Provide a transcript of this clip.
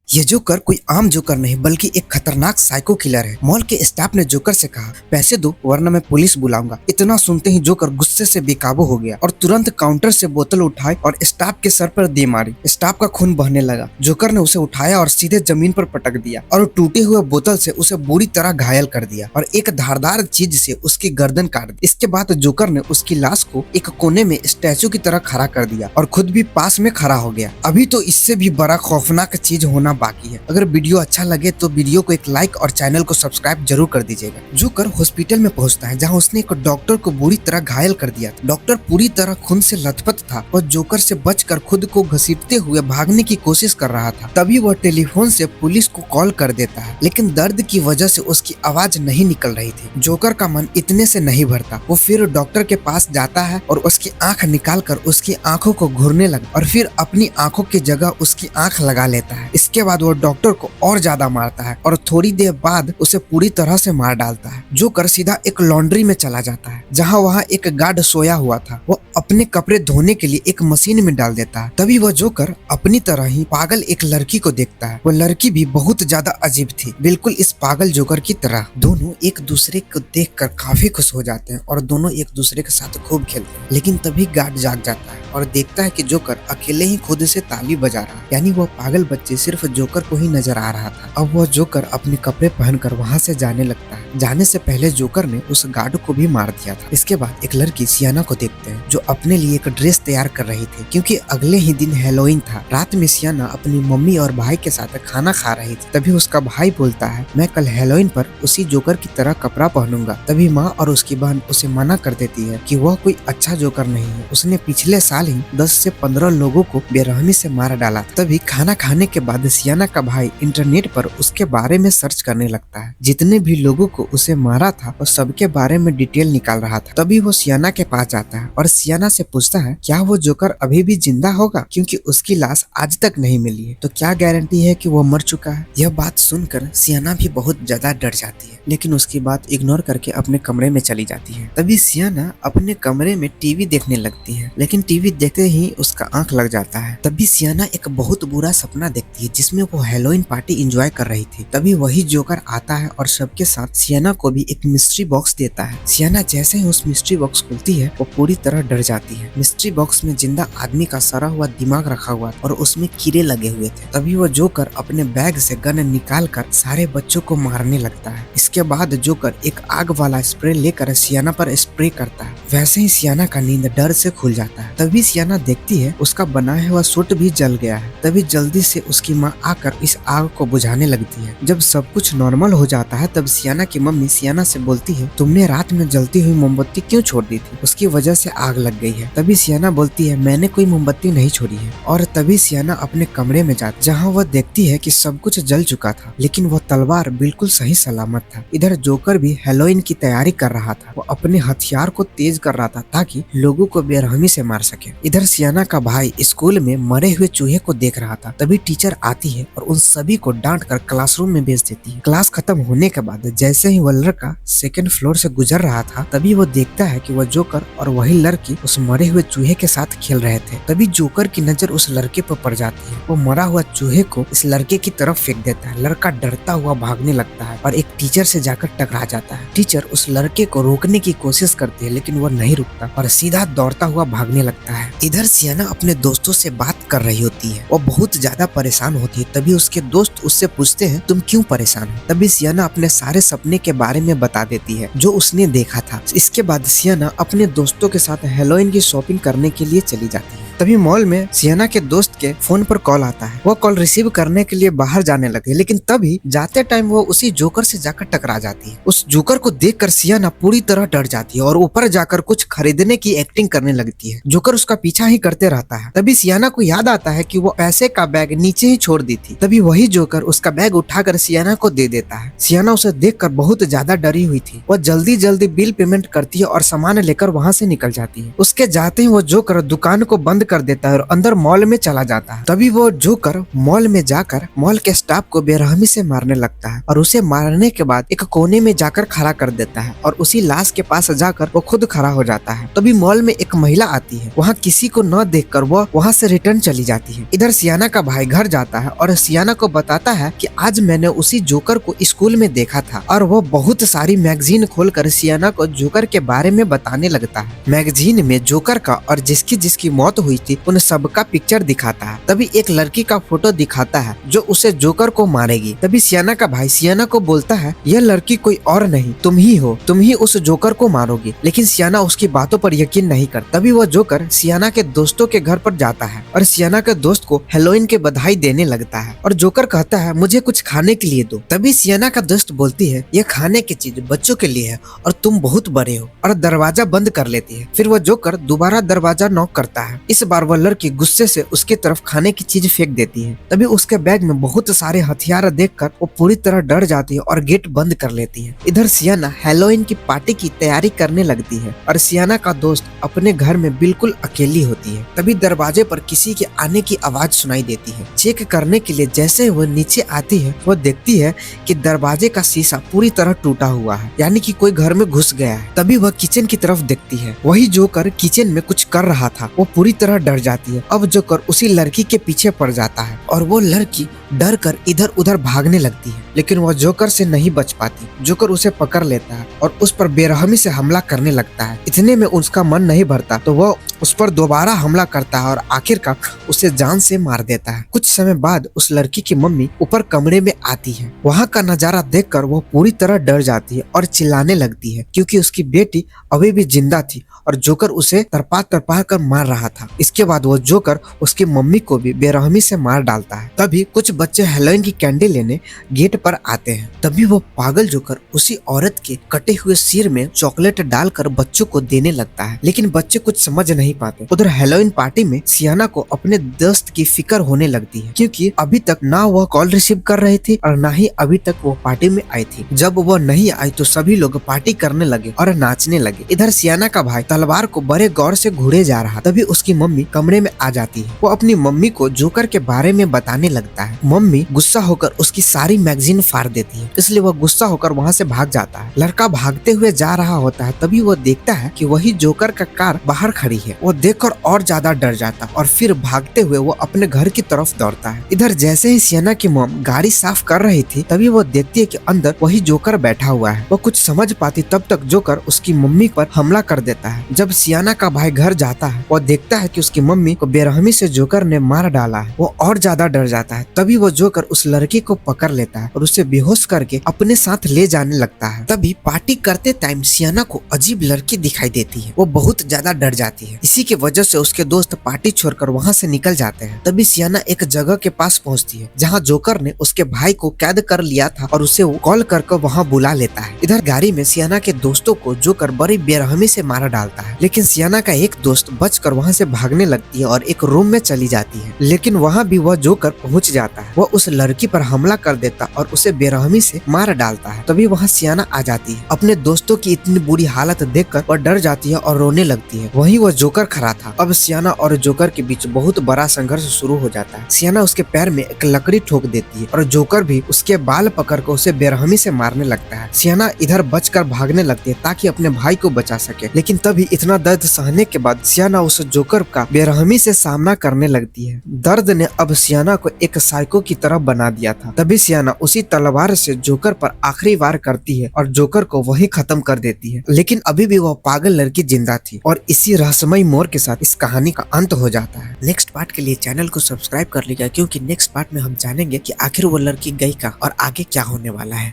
ये जोकर कोई आम जोकर नहीं बल्कि एक खतरनाक साइको किलर है। मॉल के स्टाफ ने जोकर से कहा, पैसे दो वरना मैं पुलिस बुलाऊंगा। इतना सुनते ही जोकर गुस्से से बेकाबू हो गया और तुरंत काउंटर से बोतल उठाई और स्टाफ के सर पर दे मारी। स्टाफ का खून बहने लगा। जोकर ने उसे उठाया और सीधे जमीन पर पटक दिया और टूटे हुए बोतल से उसे बुरी तरह घायल कर दिया और एक धारदार चीज से उसकी गर्दन काट दी। इसके बाद जोकर ने उसकी लाश को एक कोने में स्टैचू की तरह खड़ा कर दिया और खुद भी पास में खड़ा हो गया। अभी तो इससे भी बड़ा खौफनाक चीज होना बाकी है। अगर वीडियो अच्छा लगे तो वीडियो को एक लाइक और चैनल को सब्सक्राइब जरूर कर दीजिएगा। जोकर हॉस्पिटल में पहुंचता है जहां उसने एक डॉक्टर को बुरी तरह घायल कर दिया था। डॉक्टर पूरी तरह खून से लथपथ था और जोकर से बचकर खुद को घसीटते हुए भागने की कोशिश कर रहा था। तभी वह टेलीफोन से पुलिस को कॉल कर देता है, लेकिन दर्द की वजह से उसकी आवाज नहीं निकल रही थी। जोकर का मन इतने से नहीं भरता। वो फिर डॉक्टर के पास जाता है और उसकी आंख निकाल कर उसकी आंखों को घूरने लगा और फिर अपनी आंखों की जगह उसकी आंख लगा लेता है। इसके बाद वो डॉक्टर को और ज्यादा मारता है और थोड़ी देर बाद उसे पूरी तरह से मार डालता है। जोकर सीधा एक लॉन्ड्री में चला जाता है जहां वहां एक गार्ड सोया हुआ था। वो अपने कपड़े धोने के लिए एक मशीन में डाल देता है। तभी वह जोकर अपनी तरह ही पागल एक लड़की को देखता है। वो लड़की भी बहुत ज्यादा अजीब थी, बिल्कुल इस पागल जोकर की तरह। दोनों एक दूसरे को देखकर काफी खुश हो जाते हैं और दोनों एक दूसरे के साथ खूब खेलते हैं। लेकिन तभी गार्ड जाग जाता है और देखता है कि जोकर अकेले ही खुद से ताली बजा रहा है, यानी वह पागल बच्चे सिर्फ जोकर को ही नजर आ रहा था। अब वह जोकर अपने कपड़े पहनकर वहां से जाने लगता है। जाने से पहले जोकर ने उस गार्ड को भी मार दिया था। इसके बाद एक लड़की सियाना को देखते हैं जो अपने लिए एक ड्रेस तैयार कर रही थी, क्योंकि अगले ही दिन हैलोवीन था। रात में सियाना अपनी मम्मी और भाई के साथ खाना खा रही थी। तभी उसका भाई बोलता है, मैं कल हैलोवीन पर उसी जोकर की तरह कपड़ा पहनूंगा। तभी माँ और उसकी बहन उसे मना कर देती है कि वह कोई अच्छा जोकर नहीं है। उसने पिछले साल ही 10 से 15 लोगों को बेरहमी से मार डाला। तभी खाना खाने के बाद सियाना का भाई इंटरनेट पर उसके बारे में सर्च करने लगता है। जितने भी लोगों को उसे मारा था और सबके बारे में डिटेल निकाल रहा था। तभी वो सियाना के पास जाता है और सियाना से पूछता है, क्या वो जोकर अभी भी जिंदा होगा, क्योंकि उसकी लाश आज तक नहीं मिली है, तो क्या गारंटी है कि वो मर चुका है। यह बात सुनकर सियाना भी बहुत ज्यादा डर जाती है, लेकिन उसकी बात इग्नोर करके अपने कमरे में चली जाती है। तभी सियाना अपने कमरे में टीवी देखने लगती है, लेकिन टीवी देखते ही उसका आंख लग जाता है। तभी सियाना एक बहुत बुरा सपना देखती है जिसमें वो हैलोवीन पार्टी एंजॉय कर रही थी। तभी वही जोकर आता है और सबके साथ सियाना को भी एक मिस्ट्री बॉक्स देता है। सियाना जैसे ही उस मिस्ट्री बॉक्स खुलती है वो पूरी तरह डर जाती है। मिस्ट्री बॉक्स में जिंदा आदमी का सड़ा हुआ दिमाग रखा हुआ था और उसमें कीड़े लगे हुए थे। तभी वो जोकर अपने बैग से गन निकाल कर सारे बच्चों को मारने लगता है। इसके बाद जोकर एक आग वाला स्प्रे लेकर सियाना पर स्प्रे करता है। वैसे ही सियाना का नींद डर से खुल जाता है। तभी सियाना देखती है उसका बनाया हुआ सूट भी जल गया है। तभी जल्दी से उसकी माँ आकर इस आग को बुझाने लगती है। जब सब कुछ नॉर्मल हो जाता है तब सियाना की मम्मी सियाना से बोलती है, तुमने रात में जलती हुई मोमबत्ती क्यों छोड़ दी थी, उसकी वजह से आग लग गई है। तभी सियाना बोलती है, मैंने कोई मोमबत्ती नहीं छोड़ी है। और तभी सियाना अपने कमरे में जाती, जहाँ वह देखती है कि सब कुछ जल चुका था, लेकिन वह तलवार बिल्कुल सही सलामत था। इधर जोकर भी हैलोवीन की तैयारी कर रहा था। वो अपने हथियार को तेज कर रहा था ताकि लोगों को बेरहमी से मार सके। इधर सियाना का भाई स्कूल में मरे हुए चूहे को देख रहा था। तभी टीचर आती है और उन सभी को डांट कर क्लासरूम में भेज देती है। क्लास खत्म होने के बाद जैसे ही वह लड़का सेकंड फ्लोर से गुजर रहा था, तभी वो देखता है कि वह जोकर और वही लड़की उस मरे हुए चूहे के साथ खेल रहे थे। तभी जोकर की नजर उस लड़के पर पड़ जाती है। वो मरा हुआ चूहे को इस लड़के की तरफ फेंक देता है। लड़का डरता हुआ भागने लगता है और एक टीचर से जाकर टकरा जाता है। टीचर उस लड़के को रोकने की कोशिश करती है, लेकिन वह नहीं रुकता और सीधा दौड़ता हुआ भागने लगता है। इधर सियाना अपने दोस्तों से बात कर रही होती है। वो बहुत ज्यादा परेशान होती है। तभी उसके दोस्त उससे पूछते हैं, तुम क्यों परेशान हो। तभी सियाना अपने सारे सपने के बारे में बता देती है जो उसने देखा था। इसके बाद सियाना अपने दोस्तों के साथ हैलोवीन की शॉपिंग करने के लिए चली जाती है। तभी मॉल में सियाना के दोस्त के फोन पर कॉल आता है। वो कॉल रिसीव करने के लिए बाहर जाने लगे, लेकिन तभी जाते टाइम वो उसी जोकर से जाकर टकरा जाती है। उस जोकर को देखकर सियाना पूरी तरह डर जाती है और ऊपर जाकर कुछ खरीदने की एक्टिंग करने लगती है। जोकर उसका पीछा ही करते रहता है। तभी सियाना को याद आता है कि वो पैसे का बैग नीचे ही छोड़ दी थी। तभी वही जोकर उसका बैग उठाकर सियाना को दे देता है। सियाना उसे देखकर बहुत ज्यादा डरी हुई थी। वो जल्दी जल्दी बिल पेमेंट करती है और सामान लेकर वहाँ से निकल जाती है। उसके जाते ही वो जोकर दुकान को बंद कर देता है और अंदर मॉल में चला जाता है। तभी वो जोकर मॉल में जाकर मॉल के स्टाफ को बेरहमी से मारने लगता है और उसे मारने के बाद एक कोने में जाकर खड़ा कर देता है और उसी लाश के पास जाकर वो खुद खड़ा हो जाता है। तभी मॉल में एक महिला आती है, वहाँ किसी को न देखकर वो वहाँ से रिटर्न चली जाती है। इधर सियाना का भाई घर जाता है और सियाना को बताता है कि आज मैंने उसी जोकर को स्कूल में देखा था और वो बहुत सारी मैगजीन खोलकर सियाना को जोकर के बारे में बताने लगता है। मैगजीन में जोकर का और जिसकी जिसकी मौत हुई थी उन सबका पिक्चर दिखाता है। तभी एक लड़की का फोटो दिखाता है जो उसे जोकर को मारेगी। तभी सियाना का भाई सियाना को बोलता है यह लड़की कोई और नहीं तुम ही हो, तुम ही उस जोकर को मारोगी। लेकिन सियाना उसकी बातों पर यकीन नहीं करता। तभी वो जोकर सियाना के दोस्तों के घर पर जाता है और सियाना के दोस्त को हेलोइन के बधाई देने लगता है और जोकर कहता है मुझे कुछ खाने के लिए दो। तभी सियाना का दोस्त बोलती है यह खाने की चीज बच्चों के लिए है और तुम बहुत बड़े हो, और दरवाजा बंद कर लेती है। फिर वो जोकर दोबारा दरवाजा नॉक करता है। इस बार वह लड़की गुस्से से उसकी तरफ खाने की चीज फेंक देती है। तभी उसके बैग में बहुत सारे हथियार देखकर वो पूरी तरह डर जाती है और गेट बंद कर लेती है। इधर सियाना हेलोइन की पार्टी की तैयारी करने लगती है और सियाना का दोस्त अपने घर में बिल्कुल अकेली होती है। तभी दरवाजे पर किसी के आने की आवाज सुनाई देती है। चेक करने के लिए जैसे वो नीचे आती है वो देखती है कि दरवाजे का शीशा पूरी तरह टूटा हुआ है, यानी कि कोई घर में घुस गया है। तभी वह किचन की तरफ देखती है, वही जोकर किचन में कुछ कर रहा था। वो पूरी तरह डर जाती है। अब जोकर उसी लड़की के पीछे पड़ जाता है और वो लड़की डर कर इधर उधर भागने लगती है, लेकिन वह जोकर से नहीं बच पाती। जोकर उसे पकड़ लेता है और उस पर बेरहमी से हमला करने लगता है। इतने में उसका मन नहीं भरता तो वह उस पर दोबारा हमला करता है और आखिरकार उसे जान से मार देता है। कुछ समय बाद उस लड़की की मम्मी ऊपर कमरे में आती है। वहाँ का नजारा देखकर वो पूरी तरह डर जाती है और चिल्लाने लगती है क्योंकि उसकी बेटी अभी भी जिंदा थी और जोकर उसे तरपा तरपा कर मार रहा था। इसके बाद वो जोकर उसकी मम्मी को भी बेरहमी से मार डालता है। तभी कुछ बच्चे हेलोइन की कैंडी लेने गेट पर आते हैं। तभी वो पागल जोकर उसी औरत के कटे हुए सिर में चॉकलेट डालकर बच्चों को देने लगता है, लेकिन बच्चे कुछ समझ नहीं पाते। उधर हेलोइन पार्टी में सियाना को अपने दोस्त की फिक्र होने लगती है क्योंकि अभी तक ना वह कॉल रिसीव कर रही थी और ना ही अभी तक वो पार्टी में आई थी। जब वो नहीं आई तो सभी लोग पार्टी करने लगे और नाचने लगे। इधर सियाना का भाई तलवार को बड़े गौर से घूरे जा रहा। तभी उसकी मम्मी कमरे में आ जाती है। वो अपनी मम्मी को जोकर के बारे में बताने लगता है। मम्मी गुस्सा होकर उसकी सारी मैगजीन फाड़ देती है, इसलिए वह गुस्सा होकर वहाँ से भाग जाता है। लड़का भागते हुए जा रहा होता है। तभी वो देखता है कि वही जोकर का कार बाहर खड़ी है। वो देखकर और ज्यादा डर जाता और फिर भागते हुए वो अपने घर की तरफ दौड़ता है। इधर जैसे ही सियाना की मॉम गाड़ी साफ कर रही थी तभी वो देखती है कि अंदर वही जोकर बैठा हुआ है। वो कुछ समझ पाती तब तक जोकर उसकी मम्मी पर हमला कर देता है। जब सियाना का भाई घर जाता है वो देखता है कि उसकी मम्मी को बेरहमी से जोकर ने मार डाला है। वो और ज्यादा डर जाता है। तभी वो जोकर उस लड़की को पकड़ लेता है और उसे बेहोश करके अपने साथ ले जाने लगता है। तभी पार्टी करते टाइम सियाना को अजीब लड़की दिखाई देती है। वो बहुत ज्यादा डर जाती है। इसी की वजह से उसके दोस्त पार्टी छोड़कर वहाँ से निकल जाते हैं। तभी सियाना एक जगह के पास पहुँचती है जहाँ जोकर ने उसके भाई को कैद कर लिया था और उसे कॉल करके वहाँ बुला लेता है। इधर गाड़ी में सियाना के दोस्तों को जोकर बड़ी बेरहमी से मार डालता है, लेकिन सियाना का एक दोस्त बचकर वहाँ से भागने लगती है और एक रूम में चली जाती है। लेकिन वहाँ भी वह जोकर पहुँच जाता है। वह उस लड़की पर हमला कर देता और उसे बेरहमी से मार डालता है। तभी वहाँ सियाना आ जाती है। अपने दोस्तों की इतनी बुरी हालत देखकर वह डर जाती है और रोने लगती है। वहीं वह जोकर खड़ा था। अब सियाना और जोकर के बीच बहुत बड़ा संघर्ष शुरू हो जाता है। सियाना उसके पैर में एक लकड़ी ठोक देती है और जोकर भी उसके बाल पकड़कर उसे बेरहमी से मारने लगता है। सियाना इधर बचकर भागने लगती है ताकि अपने भाई को बचा सके, लेकिन तभी इतना दर्द सहने के बाद सियाना उस जोकर का बेरहमी से सामना करने लगती है। दर्द ने अब सियाना को एक साइको की तरह बना दिया था। तभी सियाना उसी तलवार से जोकर पर आखिरी वार करती है और जोकर को वही खत्म कर देती है। लेकिन अभी भी वह पागल लड़की जिंदा थी और इसी रहस्यमय मोड़ के साथ इस कहानी का अंत हो जाता है। नेक्स्ट पार्ट के लिए चैनल को सब्सक्राइब कर लीजिएगा क्योंकि नेक्स्ट पार्ट में हम जानेंगे कि आखिर वो लड़की गई कहाँ और आगे क्या होने वाला है।